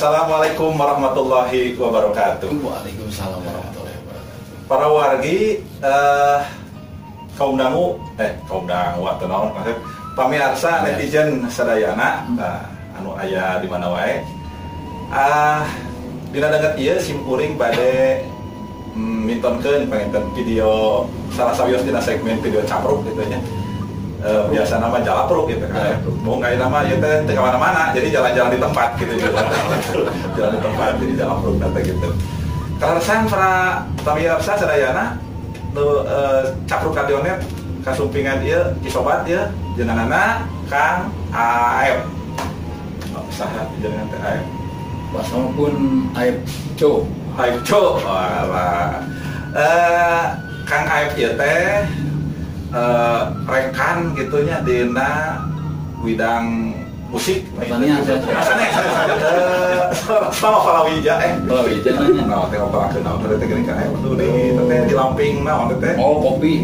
Assalamualaikum warahmatullahi wabarakatuh. Waalaikumsalam warahmatullahi wabarakatuh. Para wargi kaum dangu atau naon maksud pamirsa netizen sadayana anu aya di mana wae. Dina danget ieu sim kuring bade mintonkeun panginten video salah sawios dina segmen video capruk gitu nya. Biasa nama jalapruk gitu kan. Mau nggak nama ya teh ke mana-mana, jadi jalan-jalan di tempat gitu jalan di tempat jadi jalapruk nanti gitu. Karasan para pamirsa sadayana nu capruk kadionet kasumpingan ieu kisobat ieu jenenganna Kang Aep. Saha jenengan teh Aep? Wasama pun Aep Co. Aep Co. Wah. Kang Aep ieu teh rekan gitunya dina bidang musik Tanya sama Palawija Palawija nanya. Nah, tengok pelakeun naon teh teh geuning ka atuh teh di Lamping naon teh. Oh, kopi.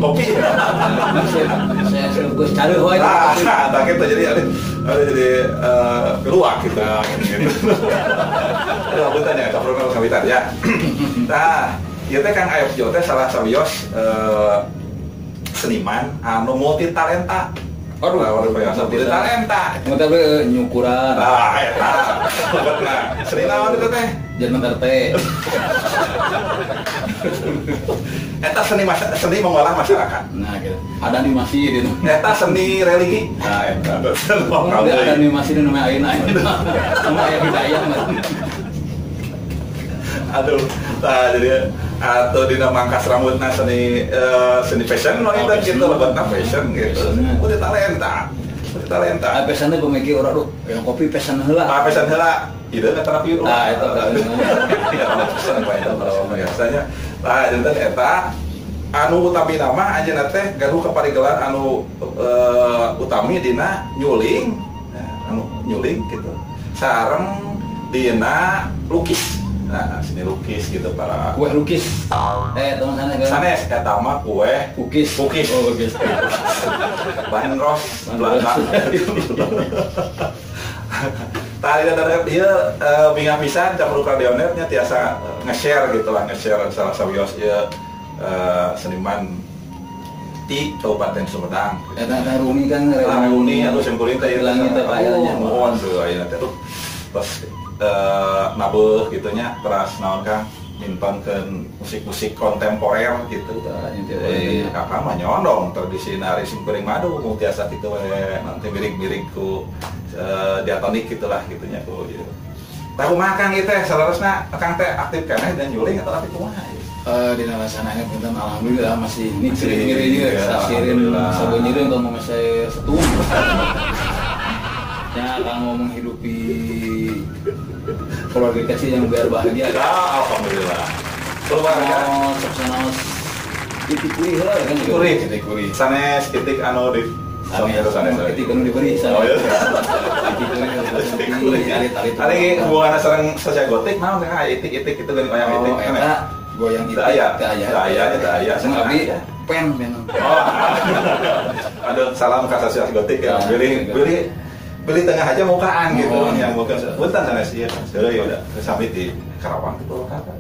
Saya geus careuh wae. Nah, kitu jadi ada jadi keluar gitu. Aduh, punten ya capruk kawitan ya. Tah, ieu teh Kang Aep Jo teh salah sawios seniman anu multi talenta. Aduh, multi talenta. Mun teh nyukuran. Eta. Nah, seni naon itu teh? Jangan teh. Eta seni mengolah masyarakat. Nah, gitu. Ada animasi di nu. Eta seni religi. Nah, eta. Ada animasi di namanya ayeuna. Sama aya hidayah mah. Aduh, jadi atau dina mangkas rambutna seni fashion loh itu gitu lebetna fashion gitu. Udah talenta. Pesannya pemikir orang tuh yang kopi pesan heula. Pesan heula. Ide terapi. Nah, itu kan. Pesan bae kalau biasanya. Nah, jadi eta anu utami nama ajeuna teh gaduh kaparigelan anu utami dina nyuling. Anu nyuling gitu. Sareng dina lukis. Nah, sini lukis gitu para kue lukis. Teman sana kan. Sanes eta mah kue Kukis. Oh, lukis. Bahan ros belakang. Tadi ada dia bingung pisan capruk radionetnya tiasa nge-share gitu lah, nge-share salah sawios ieu seniman di Kabupaten Sumedang. Eta Runi kan Runi anu singkuring teh langit teh kayaknya. Mohon tuh ayeuna teh tuh. Terus nabeuh gitunya terus naon Kang mintonkeun musik-musik kontemporer gitu. Kakak mah nyondong tradisi nari simpering madu mun tiasa kitu we nanti mirip-mirip ku diatonik gitulah gitunya ku gitu. Tah kumaha Kang ieu teh salerosna Kang teh aktif keneh dan nyuling atau tapi kumaha? Di laksanaannya punten alhamdulillah masih ngiri-ngiri sasirin sabeunyeun kalau mau saya setung. Ya Kang mau menghidupi keluarga kecil yang biar bahagia. Alhamdulillah. Keluarga sanes titik kuring heula kan titik kuring. Sanes titik anu di sanes titik anu diberi sanes. Oh iya. Titik kuring. Tadi hubunganna sareng sosial gotik naon teh itik-itik kitu geuning wayang itik. Eta goyang itik aya. Sang abdi pen. Oh. Aduh, salam ka sosial gotik ya. Beli tengah aja mukaan gitu yang bukan punten sana sih ya udah sampai di Karawang gitu loh kakak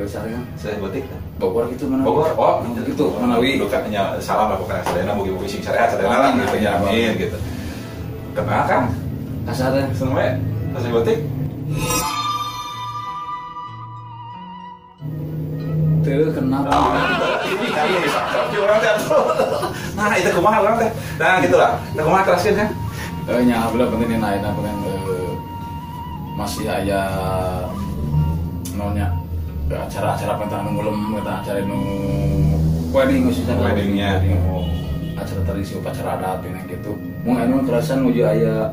saya gotik Bogor gitu mana Bogor gitu Manawi dukanya salam lah bukan sadayana mugi-mugi sing syariat sadayana lah gitu nyamin gitu kenal kan kasarnya semua saya gotik tuh kenapa nah itu kumaha orang teh nah gitulah nah kumaha teraskeun kan nya alhamdulillah penting naik pengen masih aya nonnya acara-acara pentas anu ngulem kita acara nu wedding khususnya weddingnya acara tradisi upacara adat ini gitu mun anu kerasan nuju aya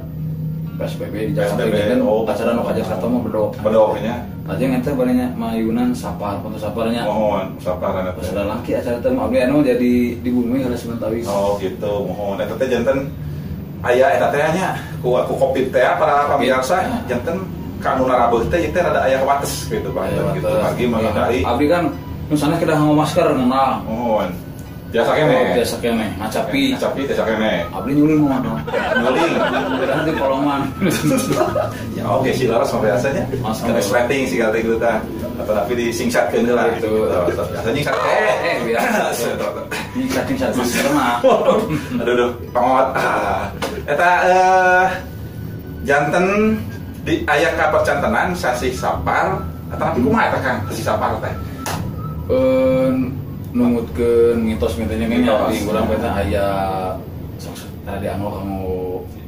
PSBB di Jakarta kan acara nu ka Jakarta mah bedog nya aja ente barenya mayunan sapar foto saparnya mohon saparan eta sudah laki acara teh abdi anu jadi di bumi harus mentawis oh gitu mohon eta teh janten aya eta teh nya ku kopi teh para pamirsa janten ka anu narabeuh teh teh rada aya wates gitu Pak gitu pagi menghindari abdi kan nu sanes kita nganggo masker ngenal mohon Biasa kene. Biasa kene, ngacapi. Ngacapi biasa kene. Abdi nyuling mah. Nyuling. Beda di kolongan. Ya oke sih laras mah biasanya. Masker resleting sih kata gitu tah. Atau tapi disingsatkeun heula gitu. Biasanya singkat biasa. Singkat masker mah. Aduh, pangawat. Eta janten di aya ka percantenan sasih sapar tapi kumaha eta Kang sasih sapar teh? Nungutkeun mitos-mitosnya kan di urang eta aya tadi anu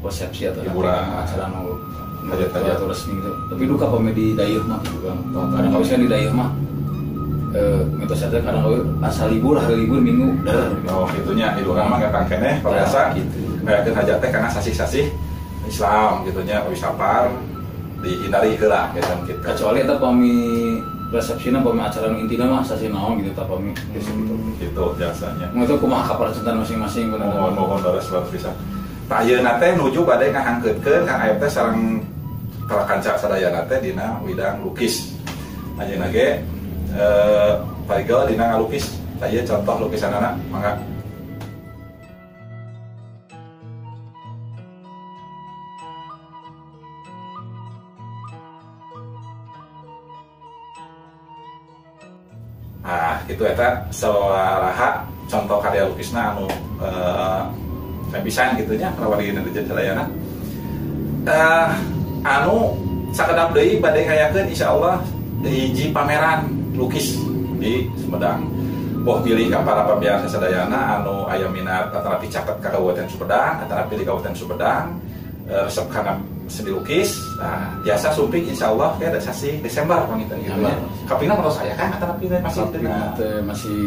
resepsi atau acara anu atau resmi gitu. Tapi duka pame di daerah mah gitu kan. Kadang kawis kan di daerah mah mitos eta kadang kawis asal libur hari libur minggu oh gitunya di urang mah gak kene biasa gitu. Ngayakeun hajat teh karena sasih-sasih Islam gitunya wisapar dihindari heula gitu. Kecuali eta pami resepsina pami acara intina mah sasih naon gitu ta pami gitu biasanya. Mun itu kumaha kapercentan masing-masing bener. Mohon leres bisa. Pak ayeuna teh nuju bade ngahangkeutkeun Kang Ayep teh sareng prakanca sadayana teh dina widang lukis. Ayeuna ge parigel dina ngalukis. Ieu contoh lukisanana mangga. Nah, itu eta sawaraha contoh karya lukisna anu pisan gitunya rawari dina di sadayana. Anu sakedap deui bade ngayakeun insyaallah hiji pameran lukis di Sumedang. Boh pilih ka para pambiar sadayana anu aya minat antara caket ka Kabupaten Sumedang, antara pilih Kabupaten Sumedang resep kana seni lukis. Nah, biasa sumping insyaallah kayak ada sasi Desember pangitan gitu ya. Kapina menurut saya kan antara pilih masih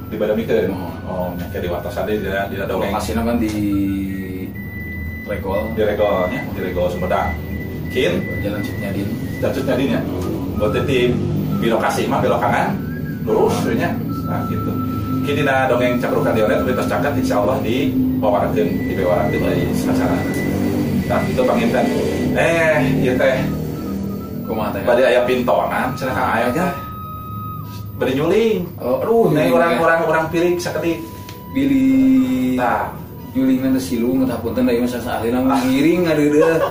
dibadamikeun. Oh, nya di watasan di dongeng. Lokasina kan di Regol. Di Regolnya, di Regol Sumedang. Kin Jalan Cutnyadin. Jalan Cutnyadin ya. Buat di lokasi mah belok kanan lurus nya. Nah, gitu. Kin dina dongeng Cakrukan Dionet mitos caket insyaallah di wawarakeun di bewarakeun dari acara. Nah, itu panginten. Ieu teh kumaha teh? Bade aya pintonan cenah ka aya teh. Bade nyuling. Aduh, nya urang piring sakedik. Bilih. Tah, nyulingna teh silung ngatapunten da ieu mah sasalina ngiring ngadeudeuh.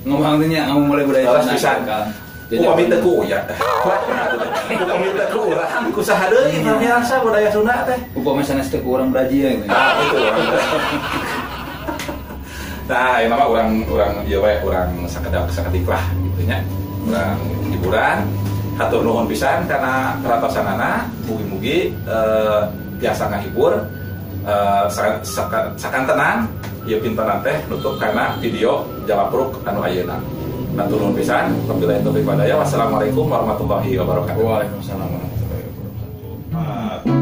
Ngomong teh nya ngamu mulai budaya pisan kan. Upami teu ku ya. Upami teu ku urang ku saha deui biasa budaya Sunda teh. Upami sanes teu ku urang Brazil gitu. Itu. Nah, ini mah orang ieu we urang sakedik lah gitu nya. Urang hiburan, hatur nuhun pisan karena karatosanana mugi-mugi biasa ngahibur sakantenan ieu pintonan teh nutup karena video Jalapruk anu ayeuna. Hatur nuhun pisan, wabillahi taufiq wal hidayah. Wassalamualaikum warahmatullahi wabarakatuh. Waalaikumsalam warahmatullahi wabarakatuh.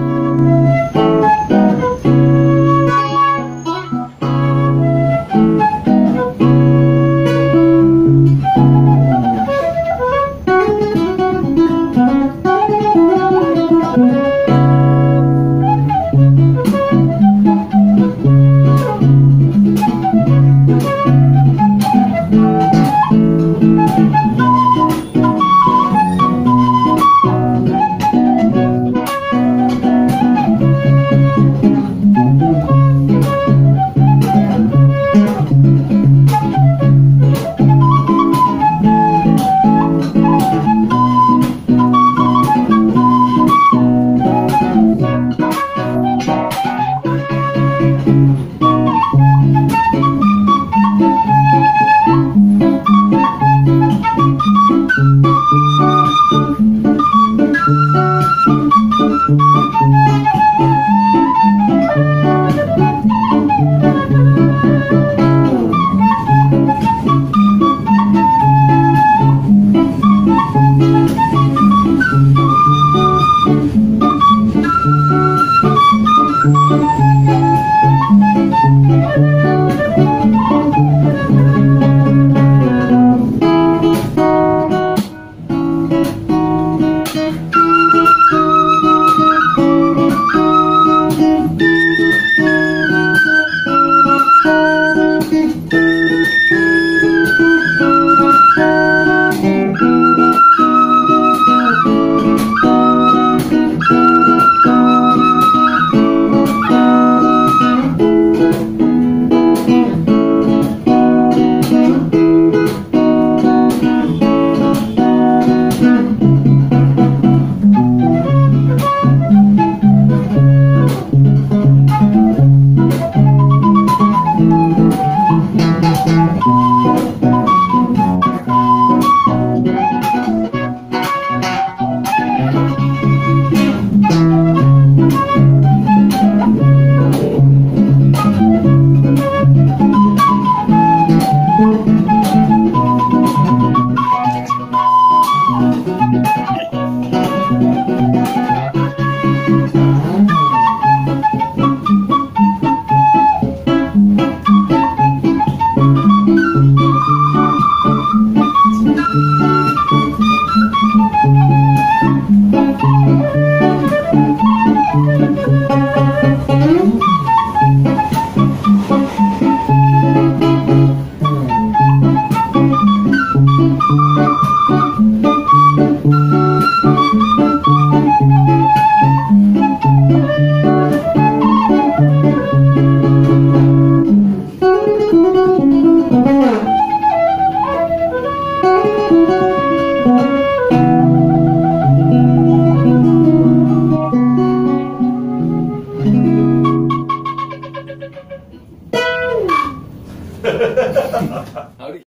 Howdy.